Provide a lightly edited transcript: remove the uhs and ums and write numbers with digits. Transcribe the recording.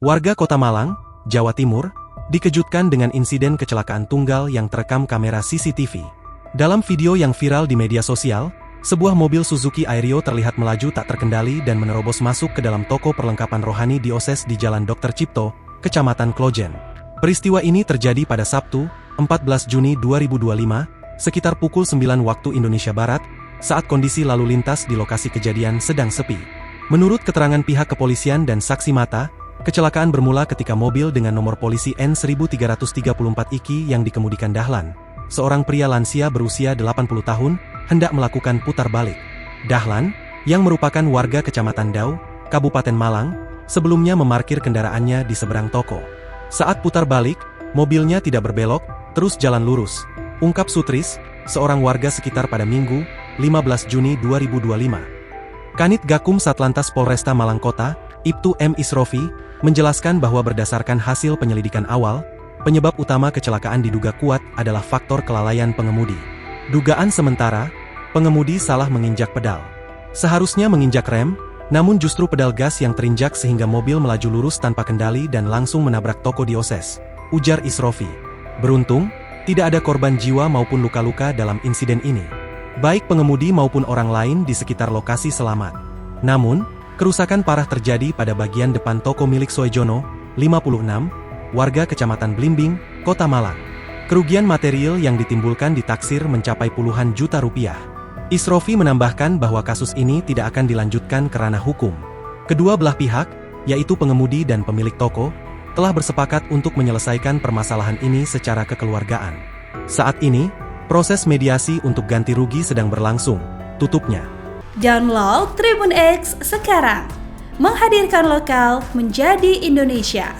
Warga Kota Malang, Jawa Timur, dikejutkan dengan insiden kecelakaan tunggal yang terekam kamera CCTV. Dalam video yang viral di media sosial, sebuah mobil Suzuki Airio terlihat melaju tak terkendali dan menerobos masuk ke dalam toko perlengkapan rohani Dioses di Jalan Dr. Cipto, Kecamatan Klojen. Peristiwa ini terjadi pada Sabtu, 14 Juni 2025, sekitar pukul 9 waktu Indonesia Barat, saat kondisi lalu lintas di lokasi kejadian sedang sepi. Menurut keterangan pihak kepolisian dan saksi mata, kecelakaan bermula ketika mobil dengan nomor polisi N1334 IKI yang dikemudikan Dahlan, seorang pria lansia berusia 80 tahun, hendak melakukan putar balik. Dahlan, yang merupakan warga Kecamatan Dau, Kabupaten Malang, sebelumnya memarkir kendaraannya di seberang toko. Saat putar balik, mobilnya tidak berbelok, terus jalan lurus, ungkap Sutris, seorang warga sekitar pada Minggu, 15 Juni 2025. Kanit Gakum Satlantas Polresta Malang Kota, Ibtu M. Isrofi, menjelaskan bahwa berdasarkan hasil penyelidikan awal, penyebab utama kecelakaan diduga kuat adalah faktor kelalaian pengemudi. Dugaan sementara, pengemudi salah menginjak pedal. Seharusnya menginjak rem, namun justru pedal gas yang terinjak sehingga mobil melaju lurus tanpa kendali dan langsung menabrak toko Dioses, ujar Isrofi. Beruntung, tidak ada korban jiwa maupun luka-luka dalam insiden ini. Baik pengemudi maupun orang lain di sekitar lokasi selamat. Namun, kerusakan parah terjadi pada bagian depan toko milik Soejono, 56, warga Kecamatan Blimbing, Kota Malang. Kerugian material yang ditimbulkan ditaksir mencapai puluhan juta rupiah. Isrofi menambahkan bahwa kasus ini tidak akan dilanjutkan ke ranah hukum. Kedua belah pihak, yaitu pengemudi dan pemilik toko, telah bersepakat untuk menyelesaikan permasalahan ini secara kekeluargaan. Saat ini, proses mediasi untuk ganti rugi sedang berlangsung, tutupnya. Download Tribun X sekarang, menghadirkan lokal menjadi Indonesia.